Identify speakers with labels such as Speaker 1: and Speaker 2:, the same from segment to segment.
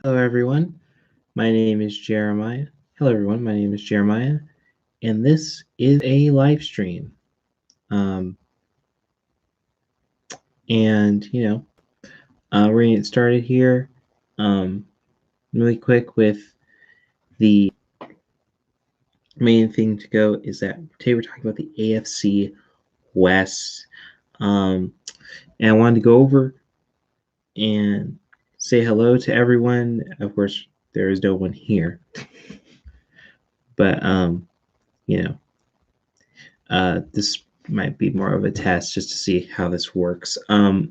Speaker 1: Hello, everyone. My name is Jeremiah. Hello, everyone. My name is Jeremiah, and this is a live stream. Um, we're gonna get started here, really quick with the main thing to go is that today we're talking about the AFC West, and I wanted to go over and say hello to everyone. Of course, there is no one here, but you know, this might be more of a test just to see how this works. But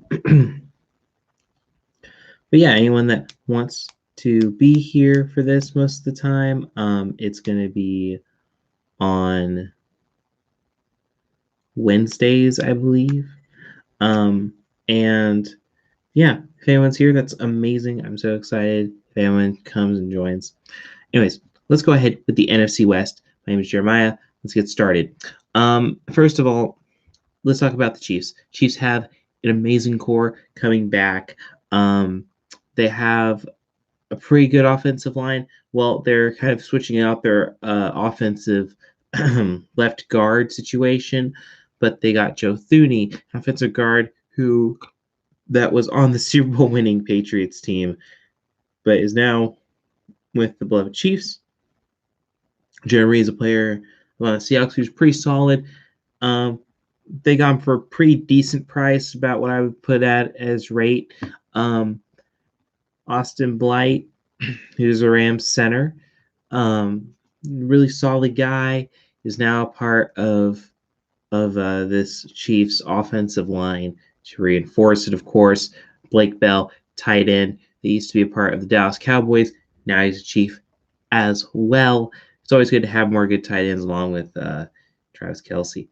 Speaker 1: yeah, anyone that wants to be here for this most of the time, it's going to be on Wednesdays, I believe. And yeah, if anyone's here, that's amazing. I'm so excited if anyone comes and joins. Anyways, let's go ahead with the NFC West. My name is Jeremiah. Let's get started. First of all, let's talk about the Chiefs. Chiefs have an amazing core coming back. They have a pretty good offensive line. Well, they're kind of switching out their offensive left guard situation, but they got Joe Thuney, an offensive guard who that was on the Super Bowl winning Patriots team, but is now with the beloved Chiefs. Jeremy is a player on the Seahawks who's pretty solid. They got him for a pretty decent price, about what I would put at as rate. Austin Blight, who's a Rams center, really solid guy, is now a part of this Chiefs offensive line to reinforce it. Of course, Blake Bell, tight end, that used to be a part of the Dallas Cowboys. Now he's a Chief as well. It's always good to have more good tight ends along with Travis Kelce.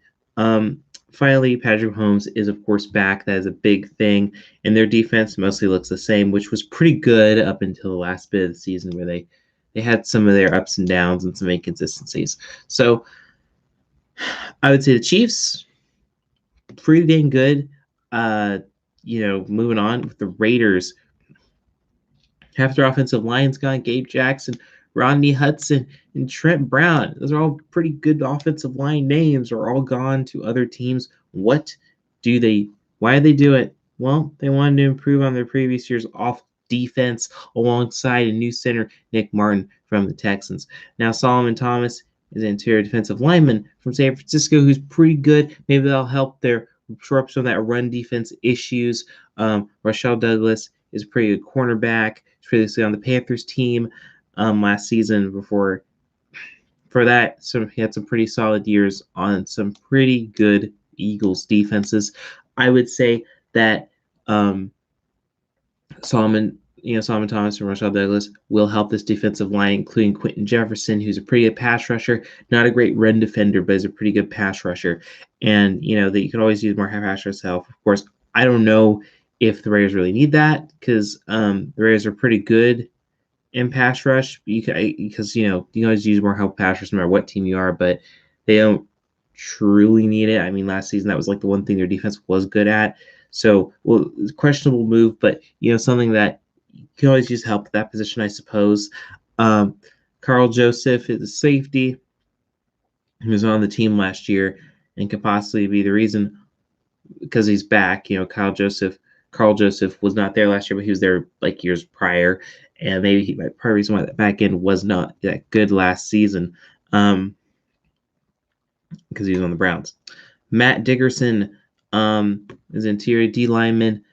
Speaker 1: Finally, Patrick Mahomes is, of course, back. That is a big thing. And their defense mostly looks the same, which was pretty good up until the last bit of the season where they had some of their ups and downs and some inconsistencies. So I would say the Chiefs, pretty dang good. Moving on with the Raiders. Half their offensive line's gone. Gabe Jackson, Rodney Hudson, and Trent Brown. Those are all pretty good offensive line names, are all gone to other teams. Why do they do it? Well, they wanted to improve on their previous year's off defense alongside a new center, Nick Martin from the Texans. Now, Solomon Thomas is an interior defensive lineman from San Francisco who's pretty good. Maybe that'll help their shore up some of that run defense issues. Rashell Douglas is a pretty good cornerback. He's previously on the Panthers team last season. For that, so he had some pretty solid years on some pretty good Eagles defenses. I would say that Solomon Thomas and Rashell Douglas will help this defensive line, including Quentin Jefferson, who's a pretty good pass rusher, not a great run defender, but is a pretty good pass rusher. And, that you can always use more pass rush help. Of course, I don't know if the Raiders really need that because the Raiders are pretty good in pass rush because, you can always use more help pass rush no matter what team you are, but they don't truly need it. I mean, last season, that was like the one thing their defense was good at. So, questionable move, but, something that you can always use help at that position, I suppose. Carl Joseph is a safety. He was on the team last year and could possibly be the reason because he's back. Carl Joseph was not there last year, but he was there like years prior. And maybe part of the reason why that back end was not that good last season because he was on the Browns. Matt Dickerson is interior D lineman.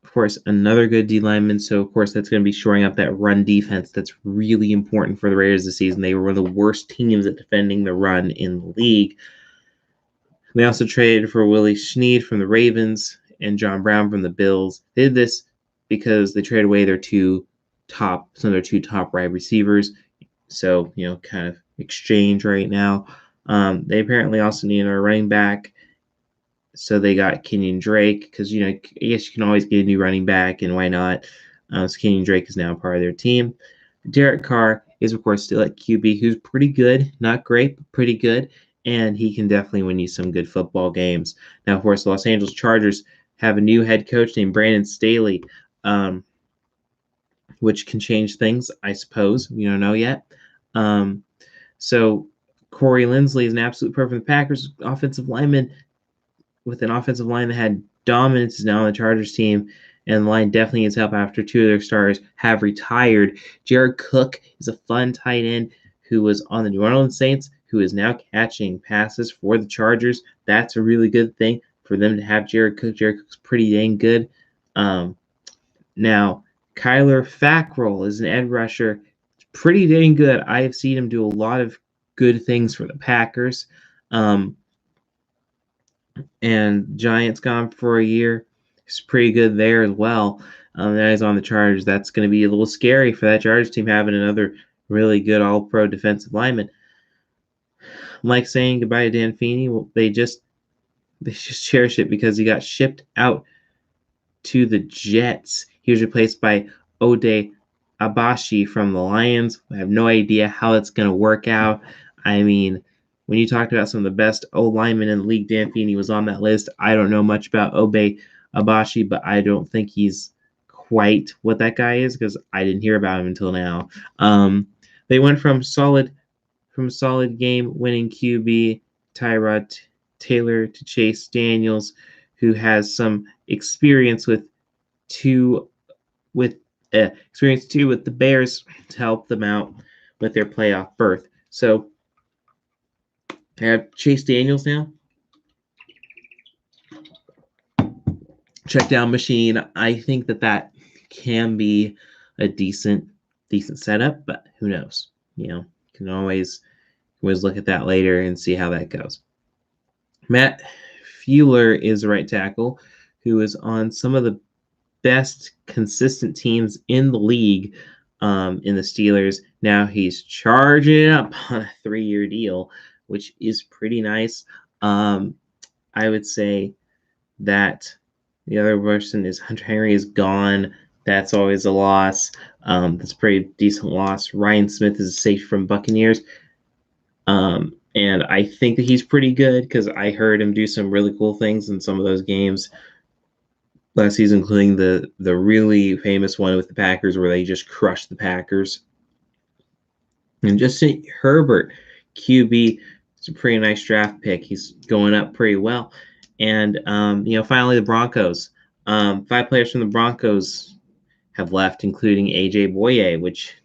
Speaker 1: Of course, another good D lineman. So, of course, that's going to be shoring up that run defense. That's really important for the Raiders this season. They were one of the worst teams at defending the run in the league. They also traded for Willie Snead from the Ravens and John Brown from the Bills. They did this because they traded away some of their two top wide receivers. So, kind of exchange right now. They apparently also need a running back. So they got Kenyon Drake because, I guess you can always get a new running back, and why not? So Kenyon Drake is now part of their team. Derek Carr is, of course, still at QB, who's pretty good. Not great, but pretty good. And he can definitely win you some good football games. Now, of course, the Los Angeles Chargers have a new head coach named Brandon Staley. which can change things, I suppose. We don't know yet. So Corey Linsley is an absolute perfect for the Packers offensive lineman with an offensive line that had dominance is now on the Chargers team, and the line definitely needs help after two of their stars have retired. Jared Cook is a fun tight end who was on the New Orleans Saints, who is now catching passes for the Chargers. That's a really good thing for them to have Jared Cook. Jared Cook's pretty dang good. Now, Kyler Fackrell is an edge rusher. Pretty dang good. I have seen him do a lot of good things for the Packers. And Giants gone for a year. He's pretty good there as well. Now he's on the Chargers. That's going to be a little scary for that Chargers team having another really good all-pro defensive lineman. Like saying goodbye to Dan Feeney, well, they just cherish it because he got shipped out to the Jets. He was replaced by Ode Abashi from the Lions. I have no idea how it's going to work out. I mean, when you talked about some of the best O-linemen in the league, Dan Feeney was on that list. I don't know much about Ode Abashi, but I don't think he's quite what that guy is because I didn't hear about him until now. They went from solid game-winning QB Tyrod Taylor to Chase Daniels, who has some experience with the Bears to help them out with their playoff berth. So I have Chase Daniels now. Check down machine. I think that can be a decent setup, but who knows? You can always look at that later and see how that goes. Matt Fuller is the right tackle, who is on some of the best consistent teams in the league in the Steelers. Now he's charging up on a 3-year deal, which is pretty nice. I would say that the other person is Hunter Henry is gone. That's always a loss. That's a pretty decent loss. Ryan Smith is safe from Buccaneers. And I think that he's pretty good because I heard him do some really cool things in some of those games last season, including the really famous one with the Packers where they just crushed the Packers. And Justin Herbert, QB, it's a pretty nice draft pick. He's going up pretty well. And, finally the Broncos. 5 players from the Broncos have left, including A.J. Boye, which,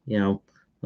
Speaker 1: not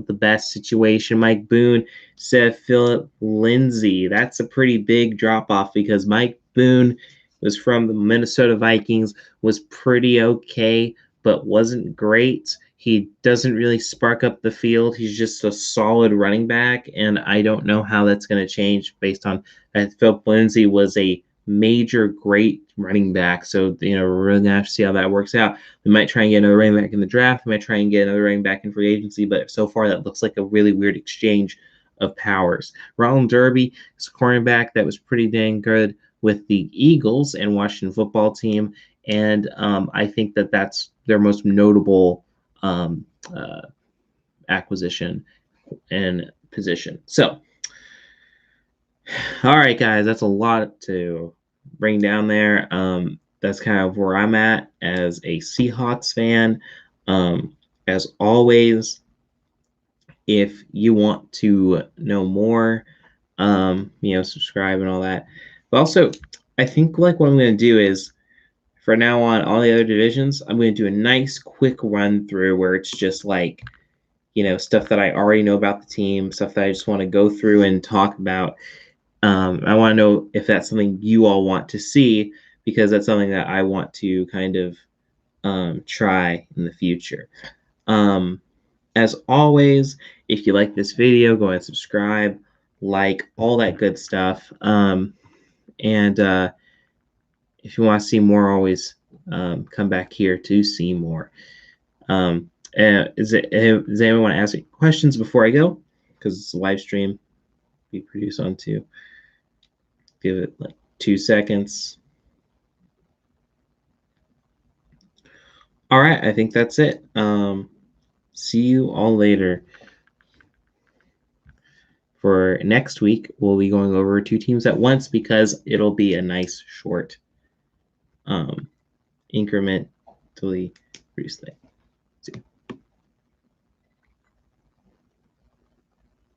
Speaker 1: the best situation. Mike Boone said Philip Lindsay. That's a pretty big drop-off because Mike Boone was from the Minnesota Vikings, was pretty okay, but wasn't great. He doesn't really spark up the field. He's just a solid running back, and I don't know how that's going to change based on that. Philip Lindsay was a major great running back, so we're really gonna have to see how that works out. We might try and get another running back in the draft. We might try and get another running back in free agency, but so far that looks like a really weird exchange of powers. Ronald Derby is a cornerback that was pretty dang good with the Eagles and Washington football team, and I think that's their most notable acquisition and position. So, all right, guys, that's a lot to bring down there. That's kind of where I'm at as a Seahawks fan. As always, if you want to know more, subscribe and all that. But also, I think what I'm going to do is, for now on, all the other divisions, I'm going to do a nice quick run through where it's just stuff that I already know about the team, stuff that I just want to go through and talk about. I want to know if that's something you all want to see, because that's something that I want to kind of try in the future. As always, if you like this video, go ahead and subscribe, like, all that good stuff. And if you want to see more, always come back here to see more. Does anyone want to ask any questions before I go? Because it's a live stream. Be produced on to. Give it 2 seconds. All right, I think that's it. See you all later. For next week, we'll be going over 2 teams at once because it'll be a nice short incrementally produced thing.